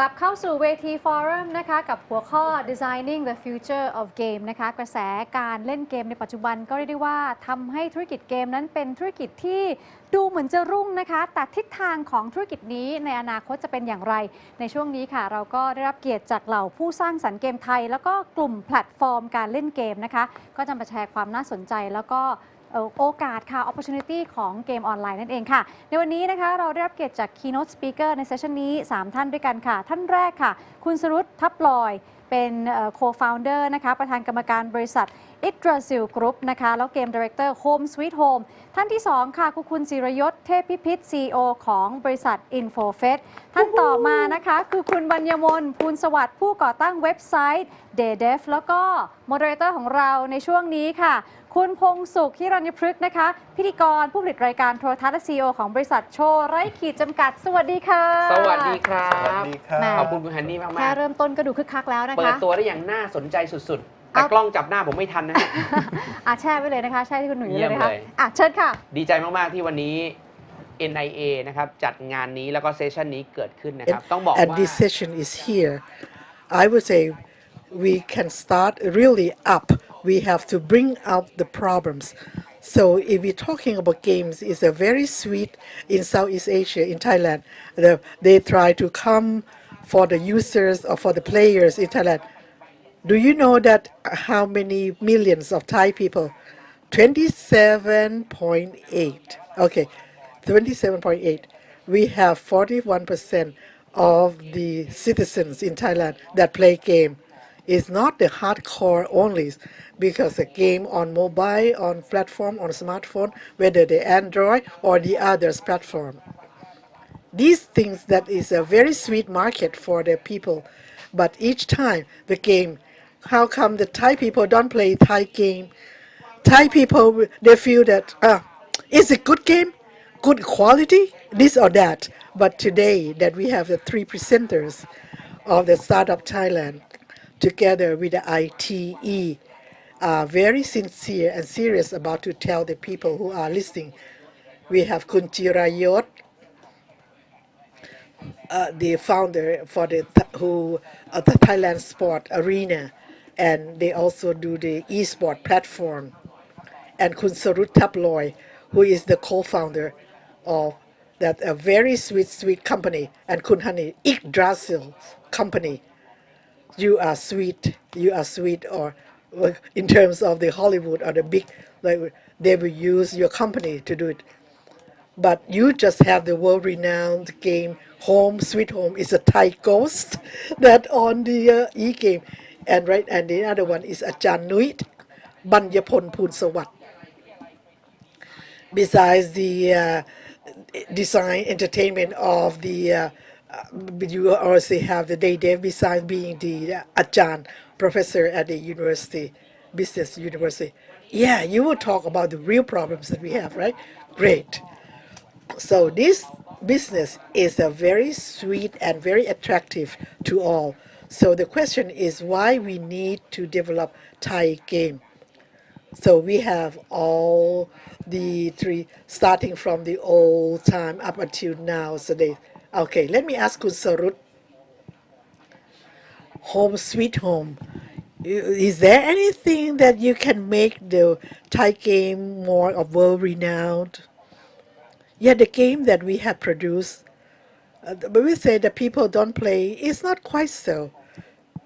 กลับเข้าสู่เวทีฟอรัมนะคะกับหัวข้อ Designing the Future of Game นะคะกระแสการเล่นเกมในปัจจุบันก็เรียกได้ว่าทำให้ธุรกิจเกมนั้นเป็นธุรกิจที่ดูเหมือนจะรุ่งนะคะแต่ทิศทางของธุรกิจนี้ในอนาคตจะเป็นอย่างไรในช่วงนี้ค่ะเราก็ได้รับเกียรติจากเหล่าผู้สร้างสรรค์เกมไทยแล้วก็กลุ่มแพลตฟอร์มการเล่นเกมนะคะก็จะมาแชร์ความน่าสนใจแล้วก็โอกาสค่ะ opportunity ของเกมออนไลน์นั่นเองค่ะในวันนี้นะคะเราได้รับเกียรติจาก keynote speaker ในเซสชันนี้3ท่านด้วยกันค่ะท่านแรกค่ะคุณสรุตทับลอยเป็น co-founder นะคะประธานกรรมการบริษัท STxITE2020 Group นะคะแล้วเกม Director Home Sweet Home ท่านที่2ค่ะคุณจิรยศเทพพิพิธ CEO ของบริษัท InfoFest ท่านต่อมานะคะคือคุณบรรยมนภูลสวัสดิ์ผู้ก่อตั้งเว็บไซต์ Day2 แล้วก็ Moderator ของเราในช่วงนี้ค่ะคุณพงษ์สุขฮิรัญพฤกษ์นะคะพิธีกรผู้ผลิตรายการโทรทัศน์และ CEO ของบริษัทโชว์ไร้ขีดจำกัดสวัสดีค่ะสวัสดีครับ สวัสดีครับ ขอบคุณคุณฮันนี่มากๆ แค่เริ่มต้นก็ดูคึกคักแล้วนะคะเปิดตัวได้อย่างน่าสนใจสุดๆ แต่กล้องจับหน้าผมไม่ทันนะฮะ แช่ไว้เลยนะคะแช่ที่คุณหนุ่ย เยี่ เลย ย ม นะคะ เลย เชิญค่ะดีใจมากๆที่วันนี้ NIA นะครับจัดงานนี้แล้วก็เซสชันนี้เกิดขึ้นนะครับต้องบอกว่า And this session is here. I would say we can start really up. We have to bring out the problems. So if we're talking about games, it's a very sweet in Southeast Asia, in Thailand. They try to come for the users or for the players in Thailand. Do you know that how many millions of Thai people? 27.8. Okay, 27.8. We have 41% of the citizens in Thailand that play game. It's not the hardcore only, because the game on mobile, on platform, on smartphone, whether the Android or the others platform. These things that is a very sweet market for the people, but each time the game, how come the Thai people don't play Thai game? Thai people, they feel that it's a good game, good quality, this or that. But today that we have the three presenters of the Startup Thailand together with the ITE are very sincere and serious about to tell the people who are listening. We have Kun Jirayot, the founder for the Thailand Sport Arena, and they also do the e-sport platform. And Kun Sarut Taploy, who is the co-founder of that a very sweet company, and Kun Hani Yggdrasil company. You are sweet, or in terms of the Hollywood or the big, like they will use your company to do it. But you just have the world-renowned game Home Sweet Home is a Thai ghost that on the e-game, and the other one is Ajahn Nuit Banyapon Poon Sawat. Besides the design entertainment of the you also have the Day2 besides being the Ajahn professor at the university, business university. Yeah, you will talk about the real problems that we have, right? Great. So this business is a very sweet and very attractive to all. So the question is why we need to develop Thai game. So we have all the three, starting from the old time up until now. So okay, let me ask Kun Sarut. Home Sweet Home. Is there anything that you can make the Thai game more of world-renowned? Yeah, the game that we have produced, but we say that people don't play. It's not quite so,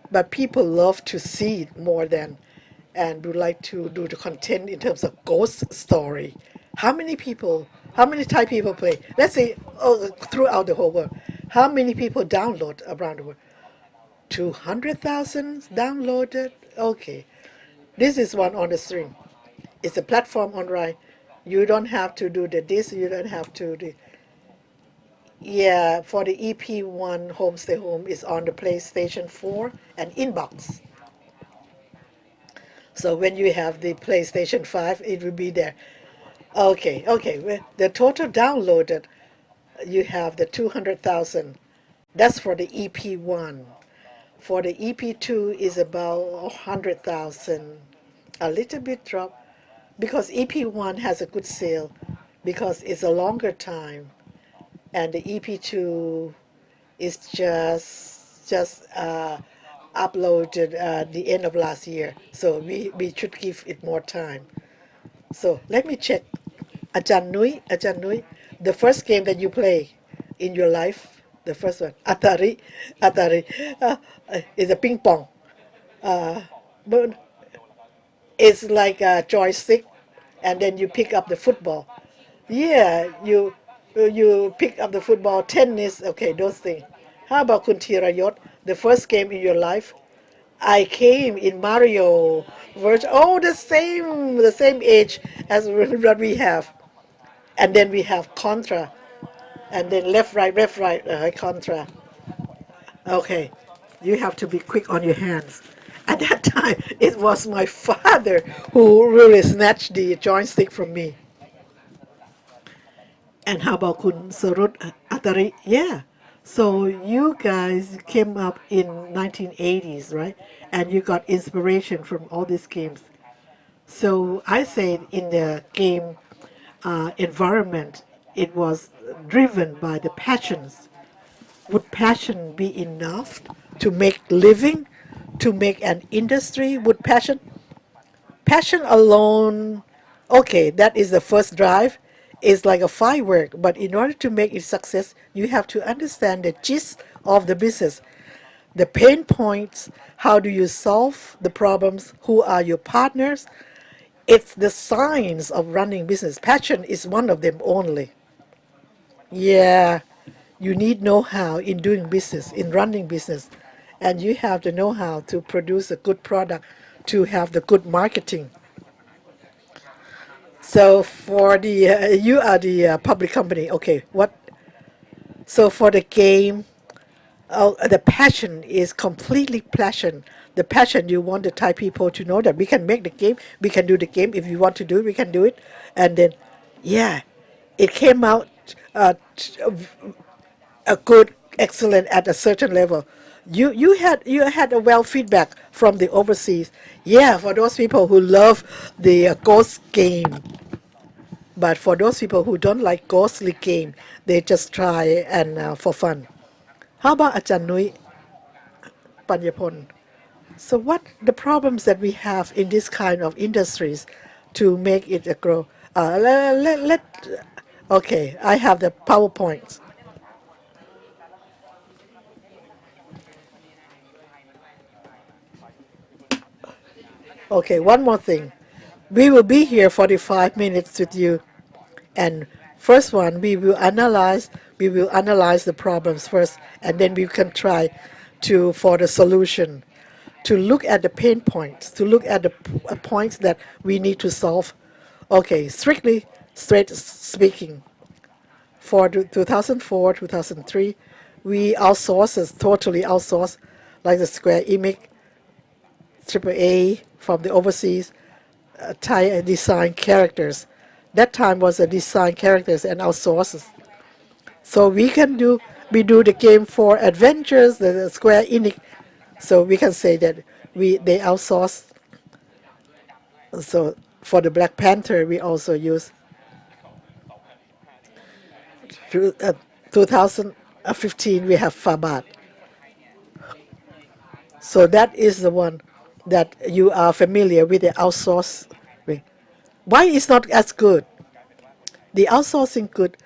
but people love to see it more than, and would like to do the content in terms of ghost story. How many Thai people play? Let's say throughout the whole world. How many people download around the world? 200,000 downloaded. Okay, this is one on the string. It's a platform online. You don't have to do this. You don't have to do. Yeah, for the EP1 Homestay Home is on the PlayStation 4 and Inbox. So when you have the PlayStation 5, it will be there. Okay. The total downloaded, you have the 200,000. That's for the EP1. For the EP2 is about 100,000. A little bit drop because EP1 has a good sale because it's a longer time, and the EP2 is just just uploaded the end of last year, so we should give it more time. So let me check. Ajan Nui, the first game that you play in your life, the first one, Atari, is a ping pong. But it's like a joystick, and then you pick up the football. Yeah, you pick up the football, tennis, okay, those things. How about Kun Tirayot, the first game in your life? I came in Mario version. Oh, the same age as what we have. And then we have Contra, and then left, right, Contra. Okay, you have to be quick on your hands. At that time, it was my father who really snatched the joystick from me. And how about Kun Sarut Atari? Yeah. So you guys came up in 1980s, right? And you got inspiration from all these games. So I say in the game environment, it was driven by the passions. Would passion be enough to make living, to make an industry? Would passion alone, okay, that is the first drive, is like a firework, but in order to make it success, you have to understand the gist of the business, the pain points, how do you solve the problems, who are your partners. It's the science of running business. Passion is one of them only. Yeah, you need know-how in doing business, in running business, and you have the know-how to produce a good product, to have the good marketing. So for the you are the public company. Okay, what? So for the game, the passion is completely passion. The passion, you want the Thai people to know that we can make the game, we can do the game. If you want to do it, we can do it. And then, yeah, it came out a good, excellent at a certain level. You had a well feedback from the overseas. Yeah, for those people who love the ghost game. But for those people who don't like ghostly game, they just try and for fun. How about Ajahn Nui Panyapon? So what the problems that we have in this kind of industries to make it a grow? Okay, I have the PowerPoints. Okay, one more thing. We will be here 45 minutes with you. And first one, we will analyze the problems first, and then we can try to for the solution, to look at the pain points, to look at the points that we need to solve. Okay, strictly straight speaking, for 2004, 2003, we outsourced, totally outsourced, like the Square Enix, AAA from the overseas, Thai design characters. That time was a design characters and outsources. So we do the game for adventures, the Square Enix. So we can say that they outsource. So for the Black Panther, we also use 2015. We have Fabat. So that is the one that you are familiar with the outsource. Why it's not as good? The outsourcing good.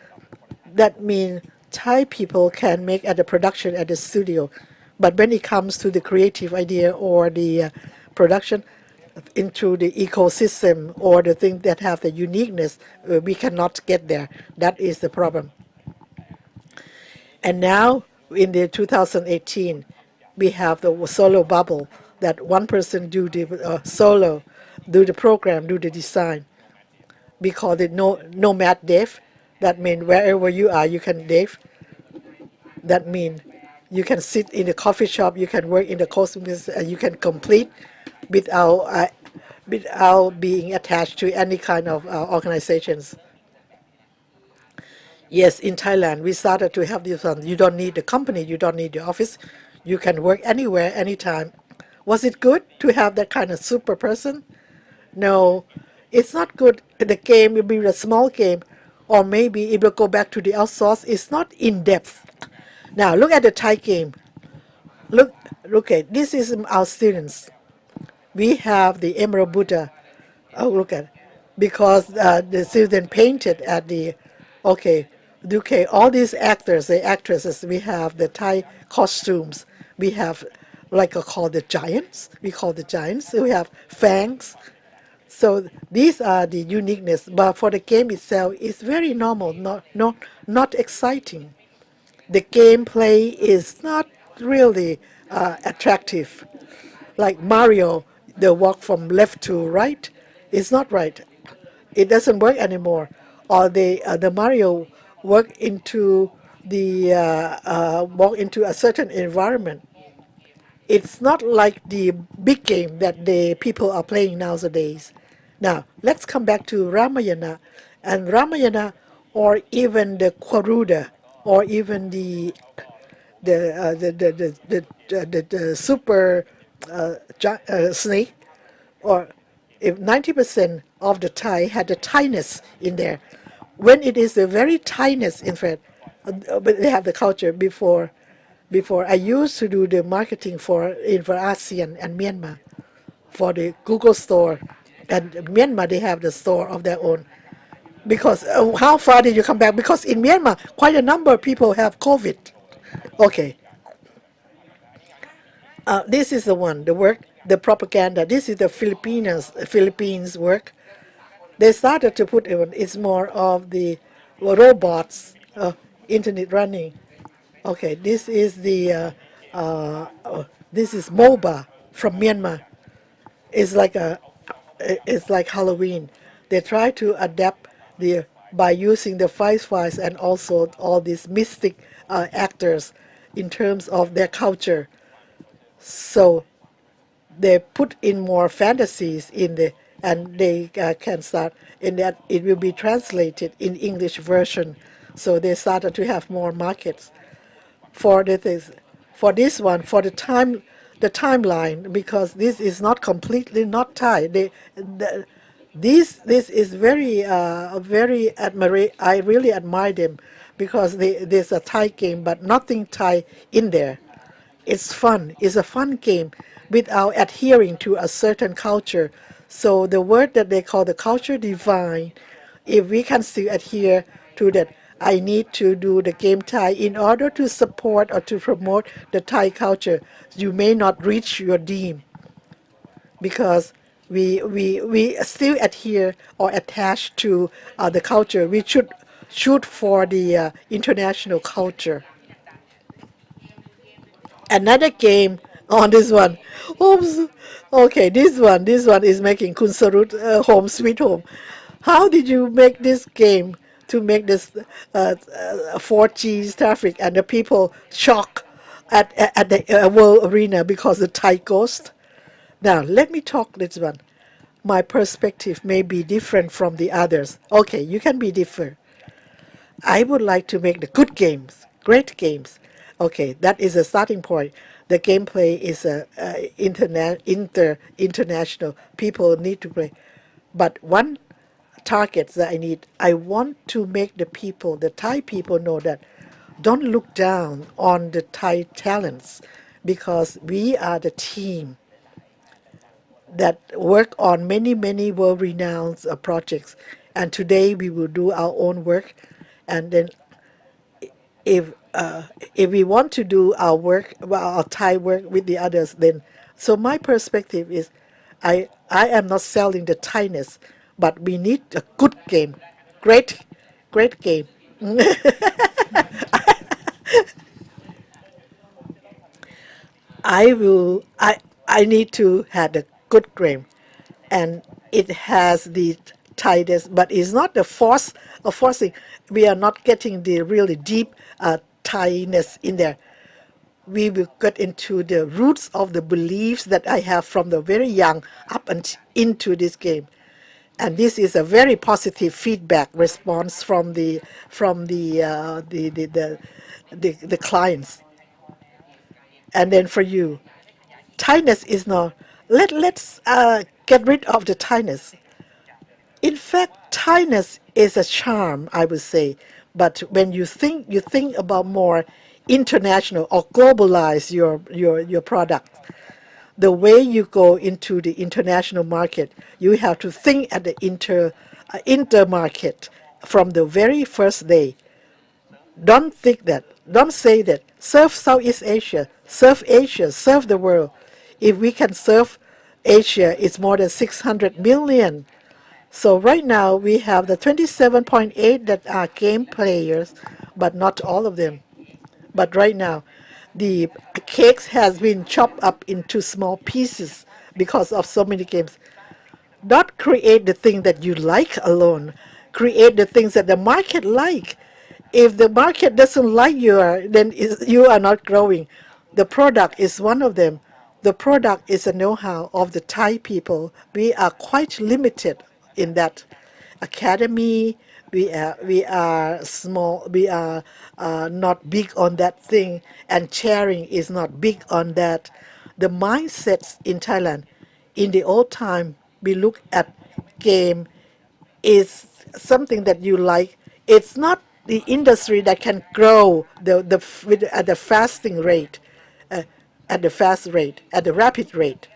That means Thai people can make at the production at the studio, but when it comes to the creative idea or the production into the ecosystem or the things that have the uniqueness, we cannot get there. That is the problem. And now in the 2018, we have the solo bubble, that one person do the solo, do the program, do the design. We call it nomad dev. That means wherever you are, you can dev. That means you can sit in a coffee shop, you can work in the costume business, and you can complete without being attached to any kind of organizations. Yes, in Thailand, we started to have this one. You don't need the company, you don't need the office. You can work anywhere, anytime. Was it good to have that kind of super person? No, it's not good. The game will be a small game, or maybe it will go back to the outsource. It's not in depth. Now, look at the Thai game. Look, look at this is our students. We have the Emerald Buddha. Oh, look at, because the student painted at the, okay, okay, all these actors, the actresses, we have the Thai costumes. We have, like I call the giants. We call the giants. We have fangs. So these are the uniqueness. But for the game itself, it's very normal, not exciting. The gameplay is not really attractive. Like Mario, the walk from left to right is not right. It doesn't work anymore. Or the Mario work into the walk into a certain environment. It's not like the big game that the people are playing nowadays. Now let's come back to Ramayana, and Ramayana, or even the Kwaruda, or even the super snake, or if 90% of the Thai had the Thainess in there, when it is the very Thainess, in fact, but they have the culture before. Before I used to do the marketing for ASEAN and Myanmar for the Google store, and Myanmar they have the store of their own. Because how far did you come back? Because in Myanmar, quite a number of people have COVID. Okay, this is the one, the work, the propaganda. This is the Philippines work. They started to put it's more of the robots, internet running. Okay, this is MOBA from Myanmar. It's like it's like Halloween. They try to adapt the by using the files and also all these mystic actors in terms of their culture. So they put in more fantasies in the, and they can start in that it will be translated in English version. So they started to have more markets for the things, for this one, for the timeline, because this is not completely not Thai. This is very I really admire them, because there's a Thai game but nothing Thai in there. It's fun. It's a fun game without adhering to a certain culture. So the word that they call the culture divine, if we can still adhere to that, I need to do the game Thai in order to support or to promote the Thai culture. You may not reach your dream, because we still adhere or attach to the culture. We should shoot for the international culture. Another game on this one. Oops. Okay, this one is making Kun Sarut Home Sweet Home. How did you make this game to make this 4G traffic and the people shock at the World Arena because the Thai ghost? Now, let me talk this one. My perspective may be different from the others. Okay, you can be different. I would like to make the good games, great games. Okay, that is a starting point. The gameplay is international. People need to play. But one target that I need, I want to make the people, the Thai people, know that don't look down on the Thai talents, because we are the team that work on many world-renowned projects. And today we will do our own work, and then if if we want to do our work, well, our Thai work with the others, then so my perspective is, I am not selling the Thainess, but we need a good game, great game. I need to have a good game, and it has the Thainess, but it's not the forcing. We are not getting the really deep Thainess in there. We will get into the roots of the beliefs that I have from the very young up and into this game. And this is a very positive feedback response from the clients. And then for you, Thainess is not. Let's get rid of the Thainess. In fact, Thainess is a charm, I would say. But when you think about more international or globalize your product. The way you go into the international market, you have to think at the inter market from the very first day. Don't think that. Don't say that. Serve Southeast Asia. Serve Asia. Serve the world. If we can serve Asia, it's more than 600 million. So right now we have the 27.8 that are game players, but not all of them. But right now, the cakes has been chopped up into small pieces because of so many games. Not create the thing that you like alone. Create the things that the market like. If the market doesn't like you, then you are not growing. The product is one of them. The product is a know-how of the Thai people. We are quite limited in that academy. We are small. We are not big on that thing, and sharing is not big on that. The mindsets in Thailand, in the old time, we look at game is something that you like. It's not the industry that can grow at the fasting rate, uh, at the fast rate, at the rapid rate.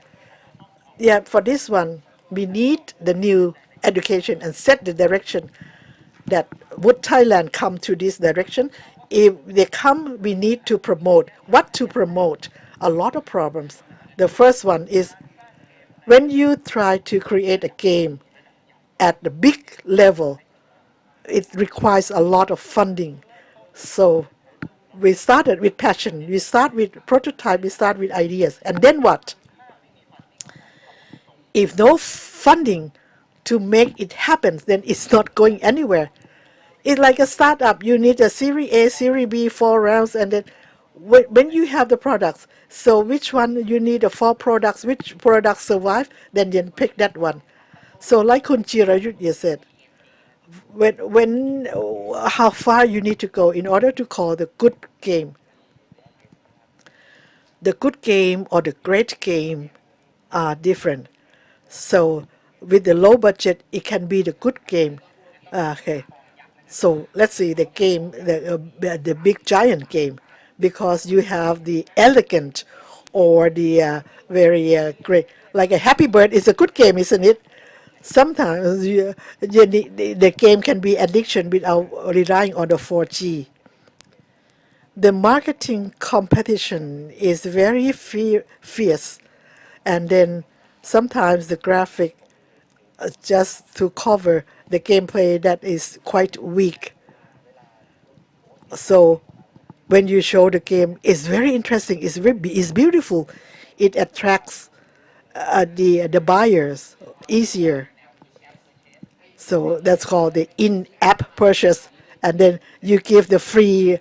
Yeah, for this one, we need the new education and set the direction that would Thailand come to this direction. If they come, we need to promote. What to promote? A lot of problems. The first one is when you try to create a game at the big level, it requires a lot of funding. So we started with passion. We start with prototype. We start with ideas. And then what? If no funding to make it happen, then it's not going anywhere. It's like a startup. You need a Series A, Series B, 4 rounds, and then when you have the products, so which one you need the 4 products, which products survive, then pick that one. So like Kun Jirayut said, when how far you need to go in order to call the good game. The good game or the great game are different. So with the low budget, it can be the good game. Okay. So let's see the game, the big giant game, because you have the elegant or the very great. Like a Happy Bird is a good game, isn't it? Sometimes the game can be addiction without relying on the 4G. The marketing competition is very fierce, and then sometimes the graphic just to cover the gameplay that is quite weak. So when you show the game, it's very interesting. It's beautiful. It attracts the buyers easier. So that's called the in-app purchase, and then you give the free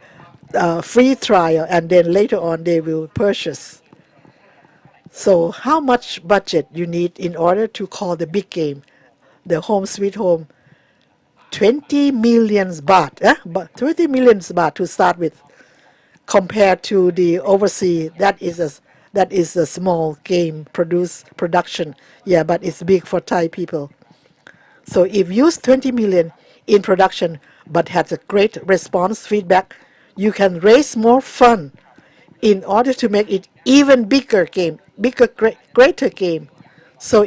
trial, and then later on they will purchase. So how much budget you need in order to call the big game, the Home Sweet Home? 20 million baht, 20 million baht to start with, compared to the overseas. That is a small game production. Yeah, but it's big for Thai people. So if you use 20 million in production but has a great response feedback, you can raise more fund in order to make it even bigger game, greater game. So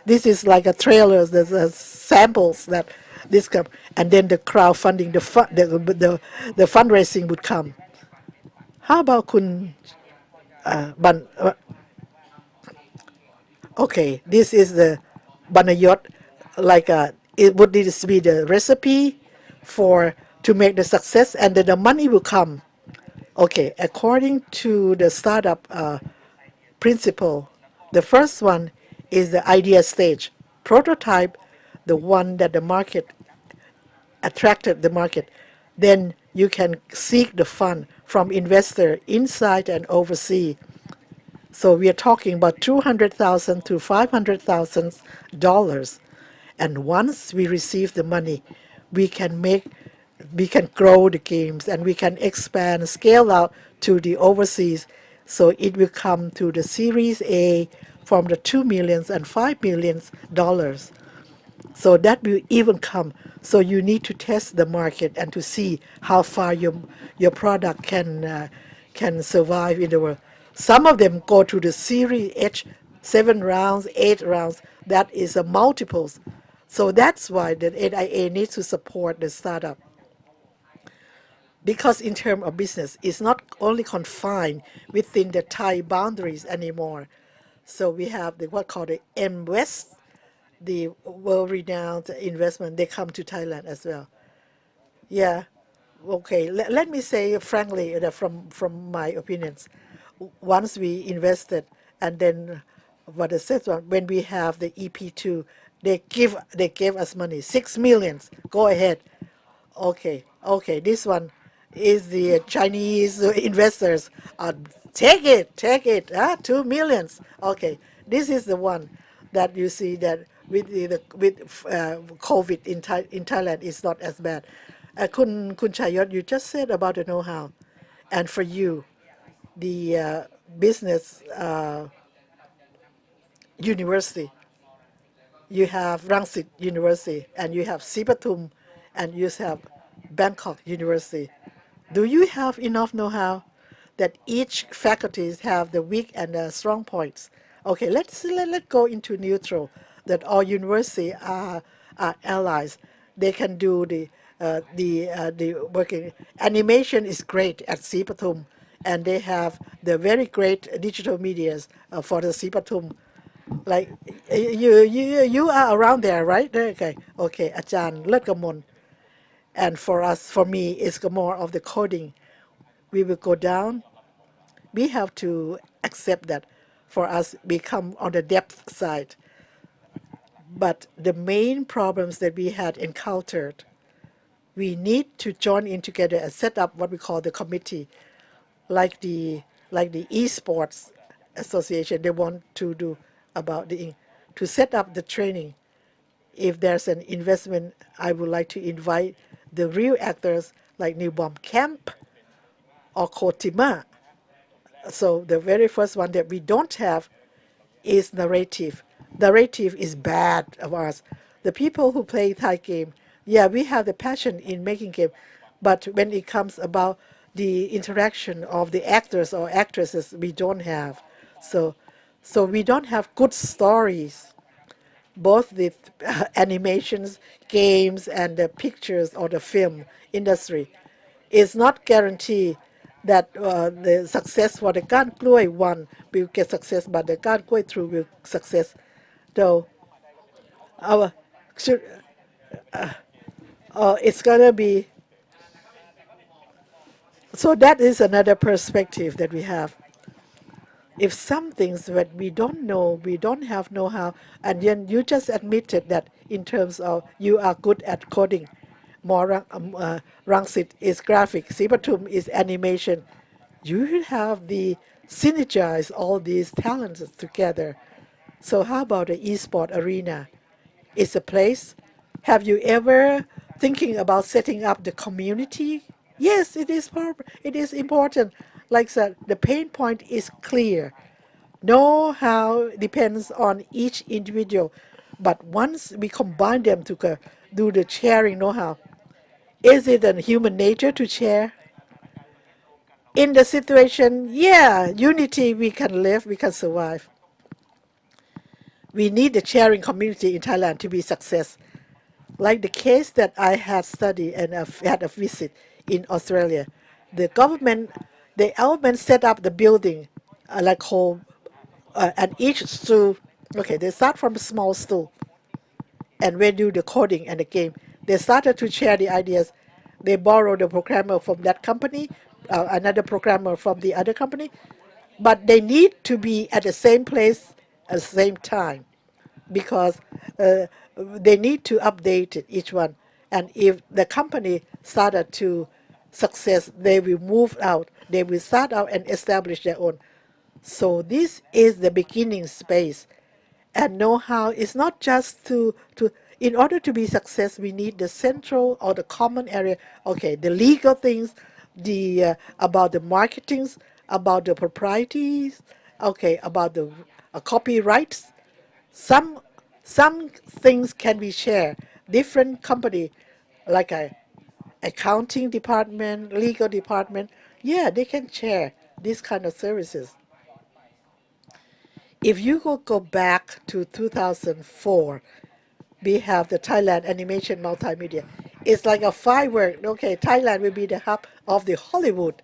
this is like a trailer. There's samples that this come, and then the crowdfunding, the fundraising would come. How about Kun Ban? Okay, this is the Banayot. Like it would this be the recipe for to make the success, and then the money will come. Okay, according to the startup principle, the first one is the idea stage. Prototype, the one that the market attracted the market. Then you can seek the fund from investor inside and overseas. So we are talking about $200,000 to $500,000. And once we receive the money, we can grow the games, and we can expand, scale out to the overseas. So it will come to the Series A from the $2 million and $5 million. So that will even come. So you need to test the market and to see how far your product can survive in the world. Some of them go to the Series H, 7 rounds, 8 rounds. That is a multiples. So that's why the NIA needs to support the startup, because in terms of business, it's not only confined within the Thai boundaries anymore. So we have the what called the M-West, the world-renowned investment. They come to Thailand as well. Yeah. Okay. Let me say frankly that from my opinions, once we invested, and then what I said, when we have the EP2, they gave us money, 6 millions. Go ahead. Okay, this one is the Chinese investors. Uh, take it, 2 millions. Okay, this is the one that you see that with COVID in Thailand is not as bad. Kun Chayot, you just said about the know-how, and for you, the business university. You have Rangsit University, and you have Sipatum, and you have Bangkok University. Do you have enough know-how that each faculties have the weak and the strong points? Okay, let go into neutral, that all universities are allies. They can do the working. Animation is great at Sipatum, and they have the very great digital medias for the Sipatum. Like you are around there, right? Okay, Ajahn Latgamon. And for me, it's more of the coding. We will go down. We have to accept that for us, we come on the depth side. But the main problems that we had encountered, we need to join in together and set up what we call the committee, like the esports association. They want to do about to set up the training. If there's an investment, I would like to invite the real actors like New Bomb Camp or Kotima. So the very first one that we don't have is narrative. Narrative is bad of ours. The people who play Thai game, yeah, we have the passion in making game, but when it comes about the interaction of the actors or actresses, we don't have. So, so we don't have good stories, both the animations, games, and the pictures or the film industry. Is not guarantee that the success for the Gan Kloi one will get success, but the Gan Kloi through will success. Though our should, it's gonna be, so that is another perspective that we have. If some things that we don't know, we don't have know-how, and then you just admitted that in terms of you are good at coding, more Rangsit is graphic, Sipatum is animation. You should have the synergize all these talents together. So how about the esport arena? It's a place. Have you ever thinking about setting up the community? Yes, it is important. Like I said, the pain point is clear. Know-how depends on each individual, but once we combine them to do the sharing know-how, is it in human nature to share? In the situation, yeah, unity, we can live, we can survive. We need the sharing community in Thailand to be success. Like the case that I had studied and had a visit in Australia, the government set up the building like home, and each stool. Okay, they start from a small stool, and we do the coding and the game. They started to share the ideas. They borrow the programmer from that company, another programmer from the other company, but they need to be at the same place at the same time, because they need to update it, each one. And if the company started to success, they will move out. They will start out and establish their own. So this is the beginning space. And know-how is not just to in order to be success, we need the central or the common area. Okay, the legal things, the about the marketings, about the proprieties, okay, about the copyrights. Some Some things can be shared. Different company, like a accounting department, legal department, yeah, they can share these kind of services. If you go back to 2004, we have the Thailand Animation Multimedia. It's like a firework. Okay, Thailand will be the hub of the Hollywood.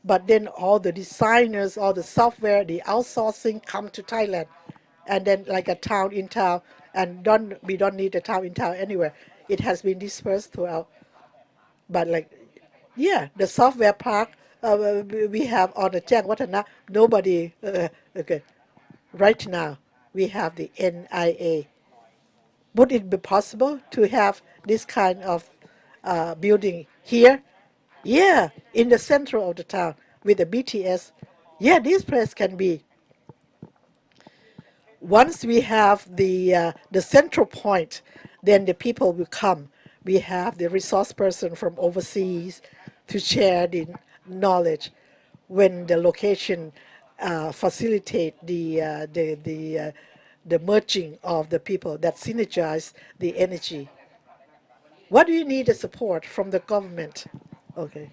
But then all the designers, all the software, the outsourcing come to Thailand. And then like a town in town, and we don't need a town in town anywhere. It has been dispersed throughout. But like, yeah, the software park we have on the Chiang Watana, nobody, okay. Right now, we have the NIA. Would it be possible to have this kind of building here? Yeah, in the center of the town with the BTS. Yeah, this place can be. Once we have the central point, then the people will come. We have the resource person from overseas to share the knowledge. When the location facilitate the merging of the people that synergize the energy. What do you need the support from the government? Okay.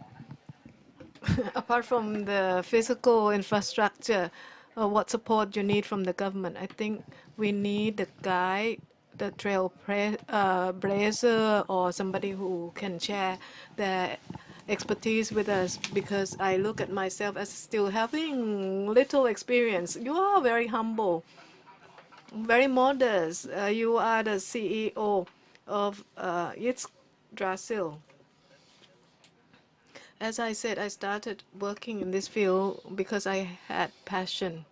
Apart from the physical infrastructure, what support you need from the government? I think we need the guide, the trailblazer, or somebody who can share their expertise with us, because I look at myself as still having little experience. You are very humble, very modest. You are the CEO of STxITE2020. As I said, I started working in this field because I had passion,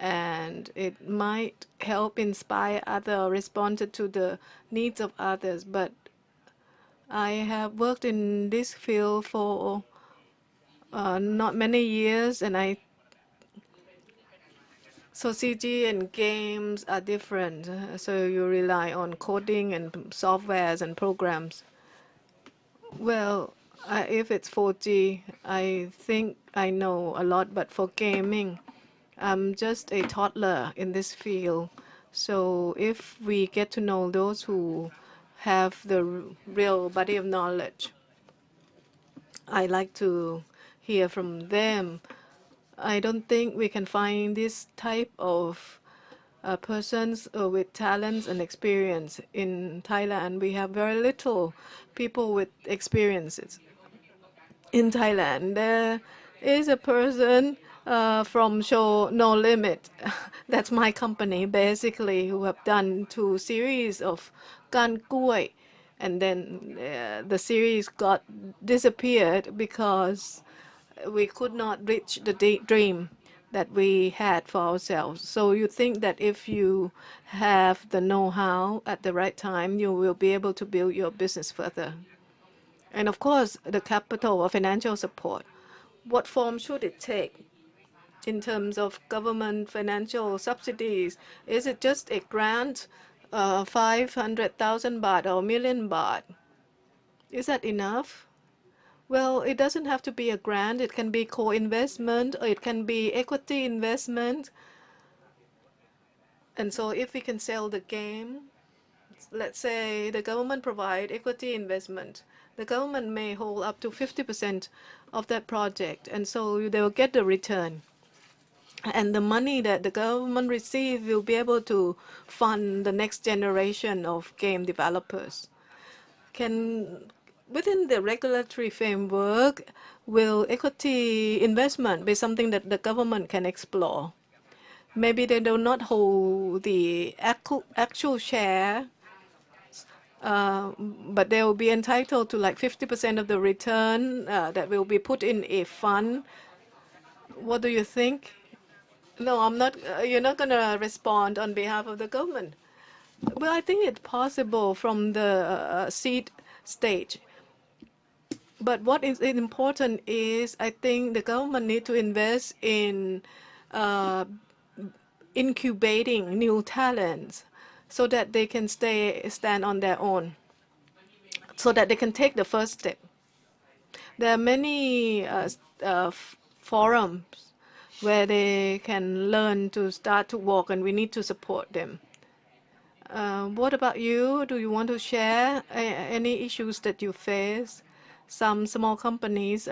and it might help inspire others, respond to the needs of others. But I have worked in this field for not many years, and so CG and games are different. So you rely on coding and softwares and programs. Well, if it's 4G, I think I know a lot, but for gaming, I'm just a toddler in this field. So if we get to know those who have the real body of knowledge, I like to hear from them. I don't think we can find this type of persons with talents and experience in Thailand. We have very little people with experiences. In Thailand, there is a person from show No Limit. That's my company, basically, who have done 2 series of Gan Kuai. And then the series got disappeared because we could not reach the dream that we had for ourselves. So you think that if you have the know-how at the right time, you will be able to build your business further. And of course, the capital or financial support. What form should it take in terms of government financial subsidies? Is it just a grant, 500,000 baht or a million baht? Is that enough? Well, it doesn't have to be a grant. It can be co-investment, or it can be equity investment. And so if we can sell the game, let's say the government provide equity investment, the government may hold up to 50% of that project, and so they will get the return. And the money that the government receive will be able to fund the next generation of game developers. Within the regulatory framework, will equity investment be something that the government can explore? Maybe they do not hold the actual share, but they will be entitled to like 50% of the return that will be put in a fund. What do you think? No, I'm not. You're not going to respond on behalf of the government. Well, I think it's possible from the seed stage. But what is important is, I think the government need to invest in uh, incubating new talents so that they can stand on their own, so that they can take the first step. There are many forums where they can learn to start to walk, and we need to support them. What about you? Do you want to share any issues that you face? Some small companies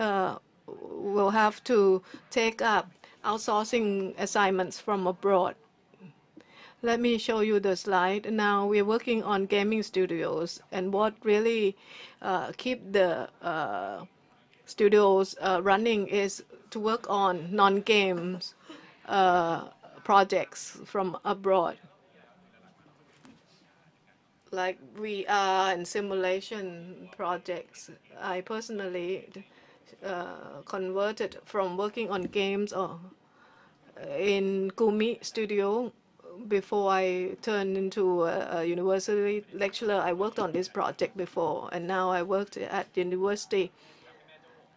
will have to take up outsourcing assignments from abroad. Let me show you the slide. Now we're working on gaming studios, and what really keep the studios running is to work on non-games projects from abroad, like VR and simulation projects. I personally converted from working on games or in Gumi studio before I turned into a university lecturer. I worked on this project before, and now I worked at university.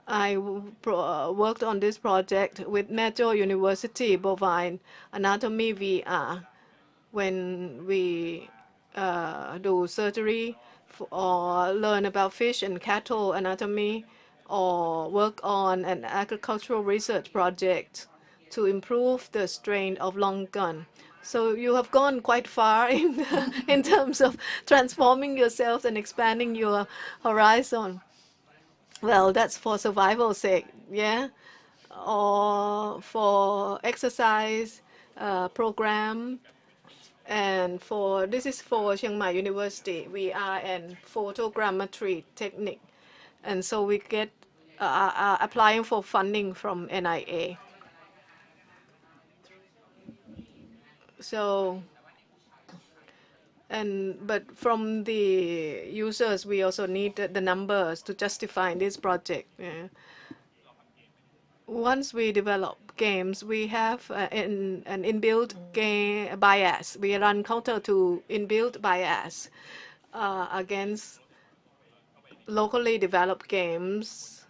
I worked on this project with Metro University Bovine Anatomy VR when we do surgery or learn about fish and cattle anatomy or work on an agricultural research project to improve the strength of long gun. So you have gone quite far in terms of transforming yourself and expanding your horizon. Well, that's for survival's sake, yeah, or for exercise program. And for this is for Chiang Mai University. We are in photogrammetry technique, and so we get applying for funding from NIA. So, but from the users, we also need the numbers to justify this project. Yeah. Once we develop games, we have an inbuilt game bias. We run counter to inbuilt bias against locally developed games,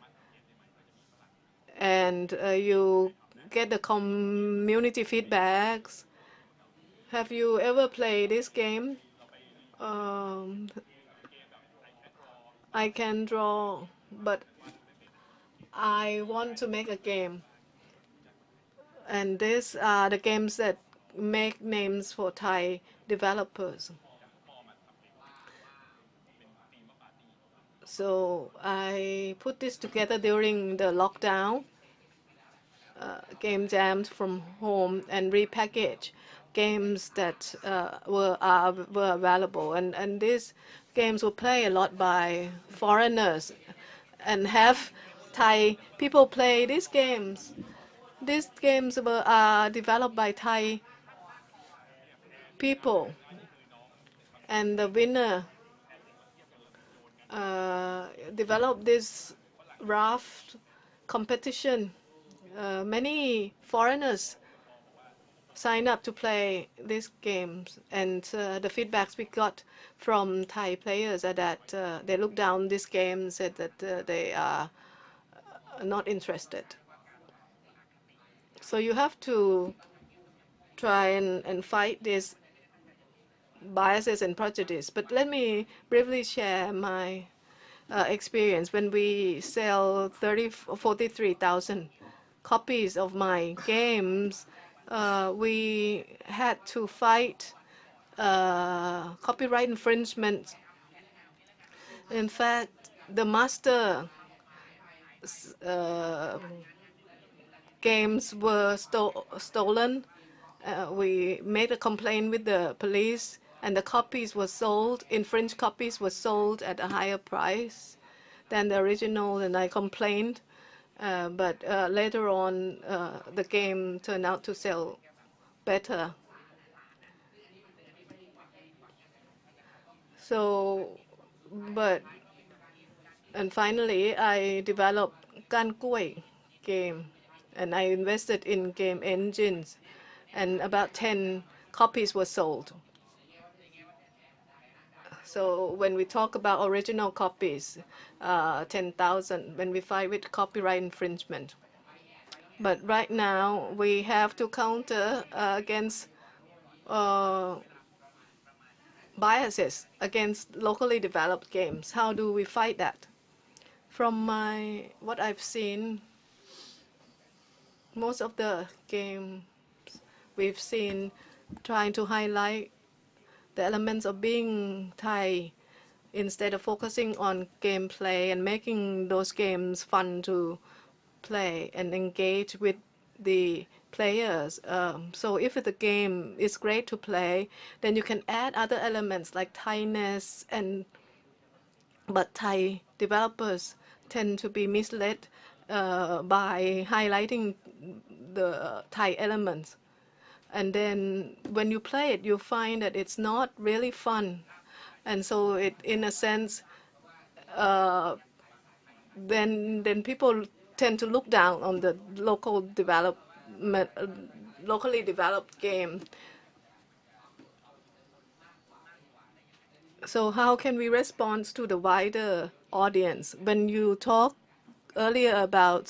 and you get the community feedbacks. Have you ever played this game? I can draw, but I want to make a game. And these are the games that make names for Thai developers. So I put this together during the lockdown, game jams from home, and repackage games that were available. And these games were played a lot by foreigners, and have Thai people play these games. These games were developed by Thai people, and the winner developed this raft competition. Many foreigners sign up to play these games, and the feedbacks we got from Thai players are that they look down this game and said that they are not interested. So you have to try and fight these biases and prejudice. But let me briefly share my experience. When we sell 43,000 copies of my games, we had to fight copyright infringement. In fact, the master games were stolen. We made a complaint with the police, and the copies were sold, infringed copies were sold at a higher price than the original, and I complained. But later on, the game turned out to sell better. So, and finally, I developed Gan Kuai game, and I invested in game engines, and about 10 copies were sold. So when we talk about original copies, 10,000 when we fight with copyright infringement. But right now, we have to counter against biases against locally developed games. How do we fight that? From what I've seen, most of the games we've seen trying to highlight the elements of being Thai instead of focusing on gameplay and making those games fun to play and engage with the players. So if the game is great to play, then you can add other elements like Thainess but Thai developers tend to be misled by highlighting the Thai elements. And then when you play it, you find that it's not really fun. And so it, in a sense, then people tend to look down on the locally developed game. So how can we respond to the wider audience? When you talk earlier about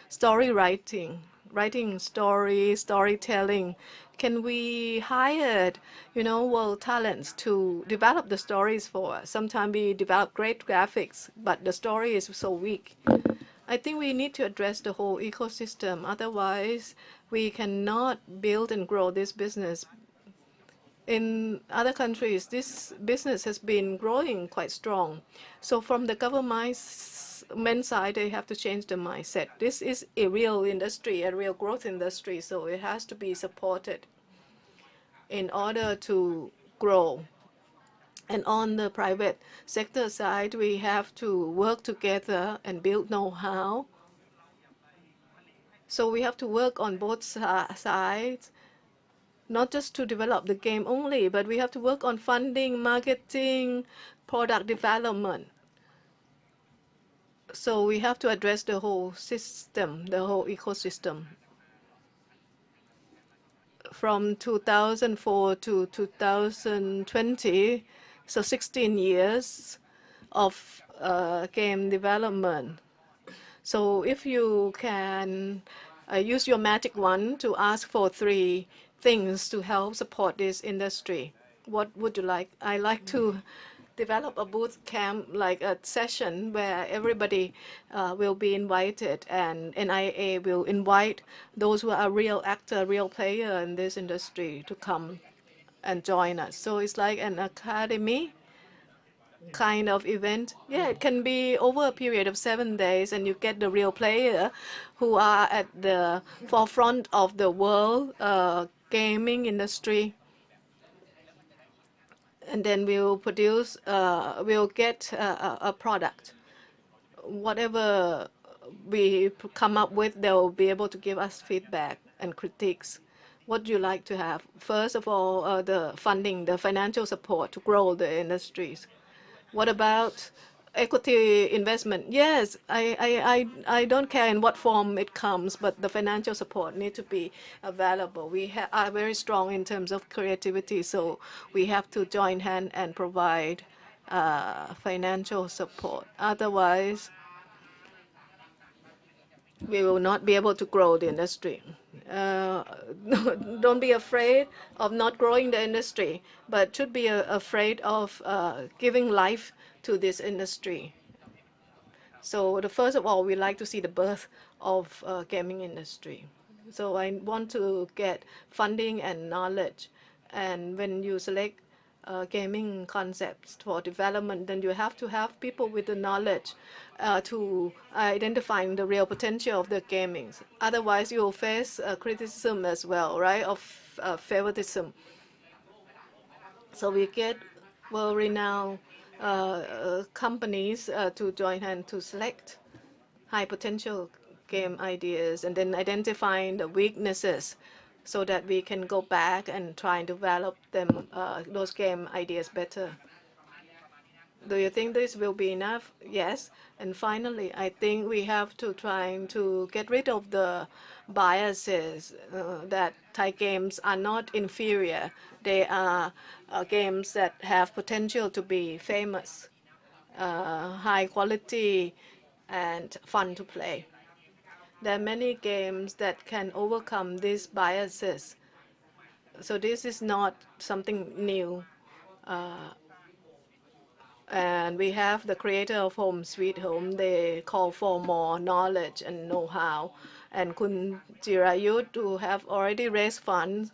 story writing, writing stories, storytelling, can we hire, world talents to develop the stories for us? Sometimes we develop great graphics, but the story is so weak. I think we need to address the whole ecosystem. Otherwise, we cannot build and grow this business. In other countries, this business has been growing quite strong. So from the government side, they have to change the mindset. This is a real industry, a real growth industry, so it has to be supported in order to grow. And on the private sector side, we have to work together and build know-how. So we have to work on both sides, not just to develop the game only, but we have to work on funding, marketing, product development. So we have to address the whole system, the whole ecosystem. From 2004 to 2020, so 16 years of game development. So if you can use your magic wand to ask for 3 things to help support this industry, what would you like? I like to develop a boot camp, like a session where everybody will be invited, and NIA will invite those who are real actor, real player in this industry to come and join us. So it's like an academy kind of event. Yeah, it can be over a period of 7 days, and you get the real player who are at the forefront of the world gaming industry. And then we'll produce, we'll get a product. Whatever we come up with, they'll be able to give us feedback and critiques. What do you like to have? First of all, the funding, the financial support to grow the industries. What about equity investment? Yes, I don't care in what form it comes, but the financial support needs to be available. We are very strong in terms of creativity, so we have to join hand and provide financial support. Otherwise, we will not be able to grow the industry. Don't be afraid of not growing the industry, but should be afraid of giving life to this industry. So first of all, we like to see the birth of gaming industry. So I want to get funding and knowledge. And when you select gaming concepts for development, then you have to have people with the knowledge to identify the real potential of the gaming. Otherwise, you will face criticism as well, right, of favoritism. So we get well-renowned companies to join hand to select high potential game ideas and then identifying the weaknesses so that we can go back and try and develop them, those game ideas better. Do you think this will be enough? Yes. And finally, I think we have to try to get rid of the biases that Thai games are not inferior. They are games that have potential to be famous, high quality, and fun to play. There are many games that can overcome these biases. So this is not something new. And we have the creator of Home Sweet Home. They call for more knowledge and know-how. And Kun Jirayut, who have already raised funds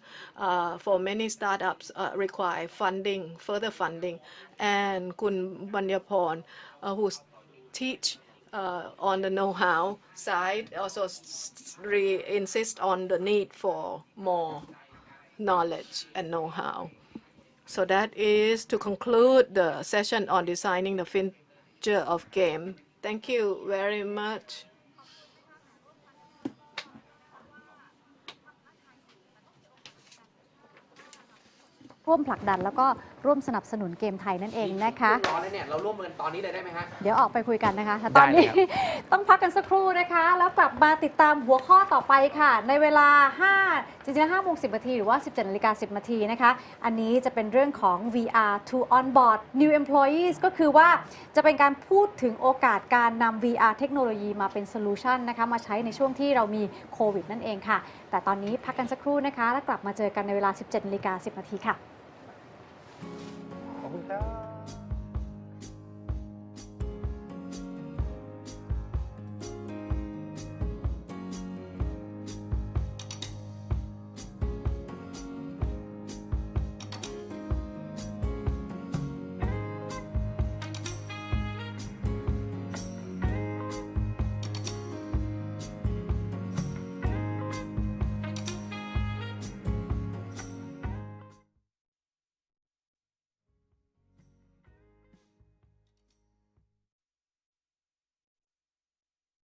for many startups, require funding, further funding. And Kun Banyaporn, who teach on the know-how side, also insist on the need for more knowledge and know-how. So that is to conclude the session on designing the future of game. Thank you very much. ร่วมผลักดันแล้วก็ร่วมสนับสนุนเกมไทยนั่นเองนะคะ ร้อนแล้วเนี่ยเราร่วมมือตอนนี้เลยได้ไหมฮะ เดี๋ยวออกไปคุยกันนะคะแต่ตอนนี้ ได้เลยครับ ต้องพักกันสักครู่นะคะ แล้วกลับมาติดตามหัวข้อต่อไปค่ะ ในเวลาจริงๆ5 โมง 10 นาทีหรือว่า 17 นาฬิกา 10 นาทีนะคะ อันนี้จะเป็นเรื่องของ VR to onboard new employees ก็คือว่าจะเป็นการพูดถึงโอกาสการนำ VR เทคโนโลยีมาเป็นโซลูชันนะคะมาใช้ในช่วงที่เรามีโควิดนั่นเองค่ะ แต่ตอนนี้พักกันสักครู่นะคะแล้วกลับมาเจอกันในเวลา 17 นาฬิกา 10 นาทีค่ะ